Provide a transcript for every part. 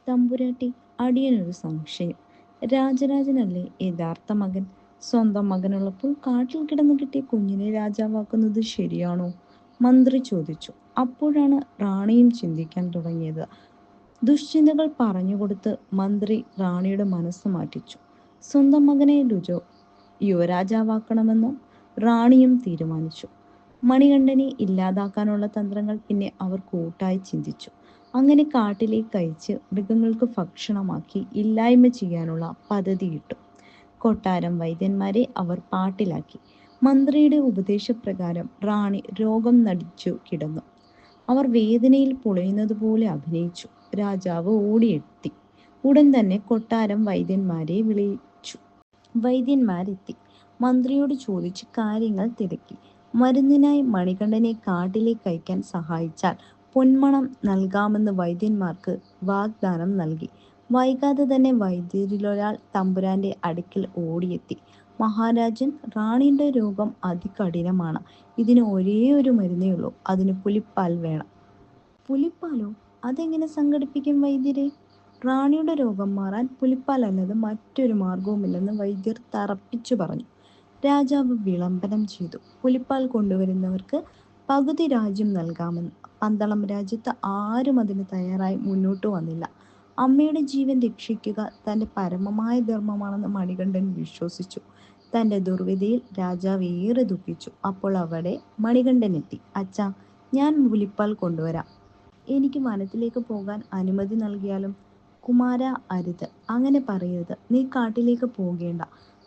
തമ്പുരാട്ടി, അടിയനൊരു സംശയം. രാജരാജനല്ലേ യഥാർത്ഥ മകൻ? സ്വന്തം മകനുള്ളപ്പോൾ കാട്ടിൽ കിടന്നു കിട്ടിയ കുഞ്ഞിനെ രാജാവാക്കുന്നത് ശരിയാണോ? മന്ത്രി ചോദിച്ചു. അപ്പോഴാണ് റാണിയും ചിന്തിക്കാൻ തുടങ്ങിയത്. ദുശ്ചിന്തകൾ പറഞ്ഞുകൊടുത്ത് മന്ത്രി റാണിയുടെ മനസ്സ് മാറ്റിച്ചു. സ്വന്തം മകനെ യുവരാജാവാക്കണമെന്ന് റാണിയും തീരുമാനിച്ചു. മണികണ്ഠനെ ഇല്ലാതാക്കാനുള്ള തന്ത്രങ്ങൾ പിന്നെ അവർ കൂട്ടായി ചിന്തിച്ചു. അങ്ങനെ കാട്ടിലേക്ക് അയച്ച് മൃഗങ്ങൾക്ക് ഭക്ഷണമാക്കി ഇല്ലായ്മ ചെയ്യാനുള്ള പദ്ധതിയിട്ടു. കൊട്ടാരം വൈദ്യന്മാരെ അവർ പാട്ടിലാക്കി. മന്ത്രിയുടെ ഉപദേശപ്രകാരം റാണി രോഗം നടിച്ചു കിടന്നു. അവർ വേദനയിൽ പൊളയുന്നത് പോലെ അഭിനയിച്ചു. രാജാവ് ഓടിയെത്തി. ഉടൻ തന്നെ കൊട്ടാരം വൈദ്യന്മാരെ വിളിച്ചു. വൈദ്യന്മാരെത്തി. മന്ത്രിയോട് ചോദിച്ച് കാര്യങ്ങൾ തിരക്കി. മരുന്നിനായി മണികണ്ഠനെ കാട്ടിലേക്ക് അയക്കാൻ സഹായിച്ചാൽ പൊന്മണം നൽകാമെന്ന് വൈദ്യന്മാർക്ക് വാഗ്ദാനം നൽകി. വൈകാതെ തന്നെ വൈദ്യരിലൊരാൾ തമ്പുരാന്റെ അടുക്കൽ ഓടിയെത്തി. മഹാരാജൻ, റാണിയുടെ രോഗം അതികഠിനമാണ്. ഇതിന് ഒരേ ഒരു മരുന്നേ ഉള്ളൂ. അതിന് പുലിപ്പാൽ വേണം. പുലിപ്പാലോ? അതെങ്ങനെ സംഘടിപ്പിക്കും വൈദ്യരെ? റാണിയുടെ രോഗം മാറാൻ പുലിപ്പാൽ അല്ലാതെ മറ്റൊരു മാർഗവുമില്ലെന്ന് വൈദ്യർ തറപ്പിച്ചു പറഞ്ഞു. രാജാവ് വിളംബരം ചെയ്തു. പുലിപ്പാൽ കൊണ്ടുവരുന്നവർക്ക് പകുതി രാജ്യം നൽകാമെന്ന്. പന്തളം രാജ്യത്ത് ആരും അതിന് തയ്യാറായി മുന്നോട്ട് വന്നില്ല. അമ്മയുടെ ജീവൻ രക്ഷിക്കുക തൻ്റെ പരമമായ ധർമ്മമാണെന്ന് മണികണ്ഠൻ വിശ്വസിച്ചു. തൻ്റെ ദുർവിധിയിൽ രാജാവ് ഏറെ ദുഃഖിച്ചു. അപ്പോൾ അവിടെ മണികണ്ഠൻ എത്തി. അച്ഛാ, ഞാൻ പുലിപ്പാൽ കൊണ്ടുവരാം. എനിക്ക് വനത്തിലേക്ക് പോകാൻ അനുമതി നൽകിയാലും. കുമാര, അരുത്, അങ്ങനെ പറയരുത്. നീ കാട്ടിലേക്ക് പോകേണ്ട.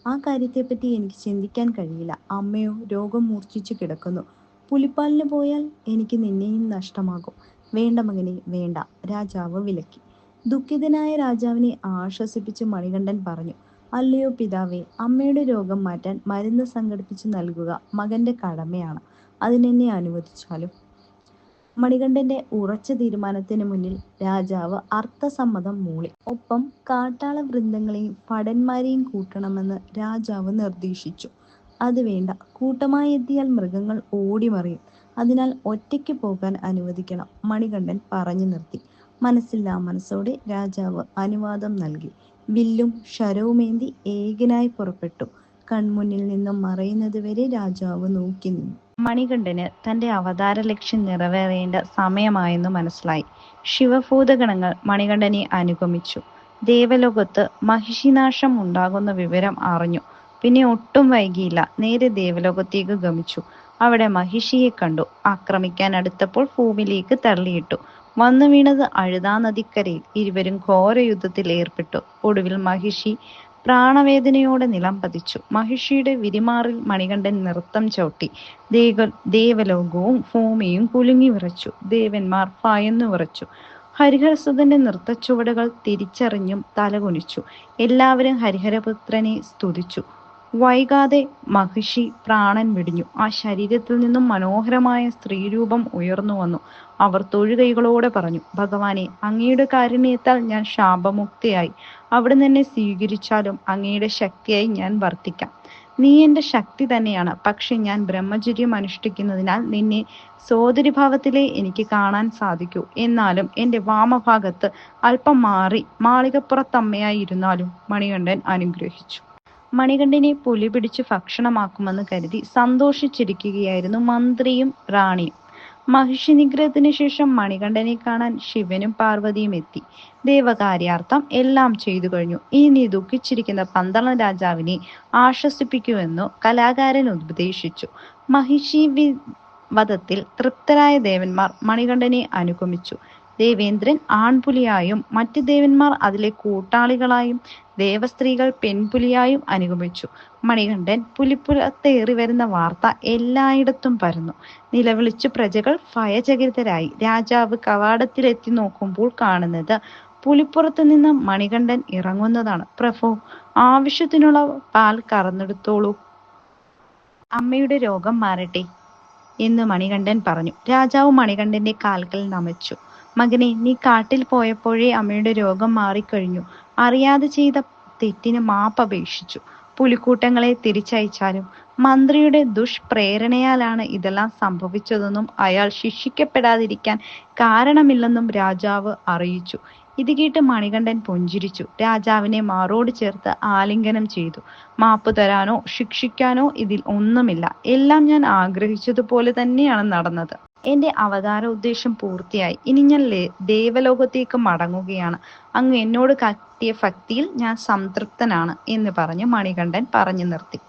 ആ കാര്യത്തെപ്പറ്റി എനിക്ക് ചിന്തിക്കാൻ കഴിയില്ല. അമ്മയോ രോഗം മൂർച്ഛിച്ചു കിടക്കുന്നു. പുലിപ്പാലിന് പോയാൽ എനിക്ക് നിന്നെയും നഷ്ടമാകും. വേണ്ട മകനെ, വേണ്ട, രാജാവ് വിലക്കി. ദുഃഖിതനായ രാജാവിനെ ആശ്വസിപ്പിച്ച് മണികണ്ഠൻ പറഞ്ഞു. അല്ലയോ പിതാവേ, അമ്മയുടെ രോഗം മാറ്റാൻ മരുന്ന് സംഘടിപ്പിച്ച് നൽകുക മകന്റെ കടമയാണ്. അതിനെന്നെ അനുവദിച്ചാലും. മണികണ്ഠന്റെ ഉറച്ച തീരുമാനത്തിന് മുന്നിൽ രാജാവ് അർത്ഥസമ്മതം മൂളി. ഒപ്പം കാട്ടാള വൃന്ദങ്ങളെയും ഭടന്മാരെയും കൂട്ടണമെന്ന് രാജാവ് നിർദ്ദേശിച്ചു. അത് വേണ്ട, കൂട്ടമായി എത്തിയാൽ മൃഗങ്ങൾ ഓടിമറിയും. അതിനാൽ ഒറ്റയ്ക്ക് പോകാൻ അനുവദിക്കണം, മണികണ്ഠൻ പറഞ്ഞു നിർത്തി. മനസ്സില്ലാ മനസ്സോടെ രാജാവ് അനുവാദം നൽകി. വില്ലും ശരവുമേന്തി ഏകനായി പുറപ്പെട്ടു. കൺമുന്നിൽ നിന്നും മറയുന്നത് വരെ രാജാവ് നോക്കി നിന്നു. മണികണ്ഠന് തന്റെ അവതാര ലക്ഷ്യം നിറവേറേണ്ട സമയമായെന്ന് മനസ്സിലായി. ശിവഭൂതഗണങ്ങൾ മണികണ്ഠനെ അനുഗമിച്ചു. ദേവലോകത്ത് മഹിഷിനാശം ഉണ്ടാകുന്ന വിവരം അറിഞ്ഞു. പിന്നെ ഒട്ടും വൈകിയില്ല. നേരെ ദേവലോകത്തേക്ക് ഗമിച്ചു. അവിടെ മഹിഷിയെ കണ്ടു. ആക്രമിക്കാൻ അടുത്തപ്പോൾ ഭൂമിയിലേക്ക് തള്ളിയിട്ടു. വന്നു വീണത് അഴുതാ നദിക്കരയിൽ. ഇരുവരും ഘോര യുദ്ധത്തിൽ ഏർപ്പെട്ടു. ഒടുവിൽ മഹിഷി പ്രാണവേദനയോടെ നിലം പതിച്ചു. മഹിഷിയുടെ വിരിമാറിൽ മണികണ്ഠൻ നൃത്തം ചവിട്ടി. ദേവലോകവും ഭൂമിയും കുലുങ്ങി വിറച്ചു. ദേവന്മാർ ഭയന്നു വിറച്ചു. ഹരിഹരസുതന്റെ നൃത്തച്ചുവടുകൾ തിരിച്ചറിഞ്ഞും തലകുനിച്ചു. എല്ലാവരും ഹരിഹരപുത്രനെ സ്തുതിച്ചു. വൈകാതെ മഹിഷി പ്രാണൻ വെടിഞ്ഞു. ആ ശരീരത്തിൽ നിന്നും മനോഹരമായ സ്ത്രീരൂപം ഉയർന്നു വന്നു. അവർ തൊഴുകൈകളോടെ പറഞ്ഞു, ഭഗവാനെ, അങ്ങയുടെ കാരുണ്യത്താൽ ഞാൻ ശാപമുക്തിയായി. അവിടുന്ന് എന്നെ സ്വീകരിച്ചാലും അങ്ങയുടെ ശക്തിയായി ഞാൻ വർത്തിക്കാം. നീ എൻ്റെ ശക്തി തന്നെയാണ്. പക്ഷെ ഞാൻ ബ്രഹ്മചര്യം അനുഷ്ഠിക്കുന്നതിനാൽ നിന്നെ സോദരിഭാവത്തിലേ എനിക്ക് കാണാൻ സാധിക്കൂ. എന്നാലും എൻ്റെ വാമഭാഗത്ത് അല്പം മാറി മാളികപ്പുറത്തമ്മയായി ഇരുന്നാലും. മണികണ്ഠൻ അനുഗ്രഹിച്ചു. മണികണ്ഠനെ പുലി പിടിച്ച് ഭക്ഷണമാക്കുമെന്ന് കരുതി സന്തോഷിച്ചിരിക്കുകയായിരുന്നു മന്ത്രിയും റാണിയും. മഹിഷി നിഗ്രഹത്തിന് ശേഷം മണികണ്ഠനെ കാണാൻ ശിവനും പാർവതിയും എത്തി. ദേവകാര്യാർത്ഥം എല്ലാം ചെയ്തു കഴിഞ്ഞു. ഇനി ദുഃഖിച്ചിരിക്കുന്ന പന്തളം രാജാവിനെ ആശ്വസിപ്പിക്കുമെന്നു കലാകാരൻ ഉപദേശിച്ചു. മഹിഷി വധത്തിൽ തൃപ്തരായ ദേവന്മാർ മണികണ്ഠനെ അനുഗമിച്ചു. ദേവേന്ദ്രൻ ആൺപുലിയായും മറ്റ് ദേവന്മാർ അതിലെ കൂട്ടാളികളായും ദേവസ്ത്രീകൾ പെൺപുലിയായും അനുഗമിച്ചു. മണികണ്ഠൻ പുലിപ്പുറത്തേറി വരുന്ന വാർത്ത എല്ലായിടത്തും പരന്നു. നിലവിളിച്ചു പ്രജകൾ ഭയചകിതരായി. രാജാവ് കവാടത്തിലെത്തി നോക്കുമ്പോൾ കാണുന്നത് പുലിപ്പുറത്ത് നിന്ന് മണികണ്ഠൻ ഇറങ്ങുന്നതാണ്. പ്രഭു, ആവശ്യത്തിനുള്ള പാൽ കറന്നെടുത്തോളൂ. അമ്മയുടെ രോഗം മാറട്ടെ എന്ന് മണികണ്ഠൻ പറഞ്ഞു. രാജാവ് മണികണ്ഠന്റെ കാൽക്കൽ നമിച്ചു. മകനെ, നീ കാട്ടിൽ പോയപ്പോഴേ അമ്മയുടെ രോഗം മാറിക്കഴിഞ്ഞു. അറിയാതെ ചെയ്ത തെറ്റിന് മാപ്പപേക്ഷിച്ചു. പുലിക്കൂട്ടങ്ങളെ തിരിച്ചയച്ചാലും മന്ത്രിയുടെ ദുഷ്പ്രേരണയാലാണ് ഇതെല്ലാം സംഭവിച്ചതെന്നും അയാൾ ശിക്ഷിക്കപ്പെടാതിരിക്കാൻ കാരണമില്ലെന്നും രാജാവ് അറിയിച്ചു. ഇത് കേട്ട് മണികണ്ഠൻ പുഞ്ചിരിച്ചു. രാജാവിനെ മാറോട് ചേർത്ത് ആലിംഗനം ചെയ്തു. മാപ്പ് തരാനോ ശിക്ഷിക്കാനോ ഇതിൽ ഒന്നുമില്ല. എല്ലാം ഞാൻ ആഗ്രഹിച്ചതുപോലെ തന്നെയാണ് നടന്നത്. എന്റെ അവതാര ഉദ്ദേശം പൂർത്തിയായി. ഇനി ഞാൻ ദേവലോകത്തേക്ക് മടങ്ങുകയാണ്. അങ്ങ് എന്നോട് കാട്ടിയ ഭക്തിയിൽ ഞാൻ സംതൃപ്തനാണ് എന്ന് പറഞ്ഞ് മണികണ്ഠൻ പറഞ്ഞു നിർത്തി.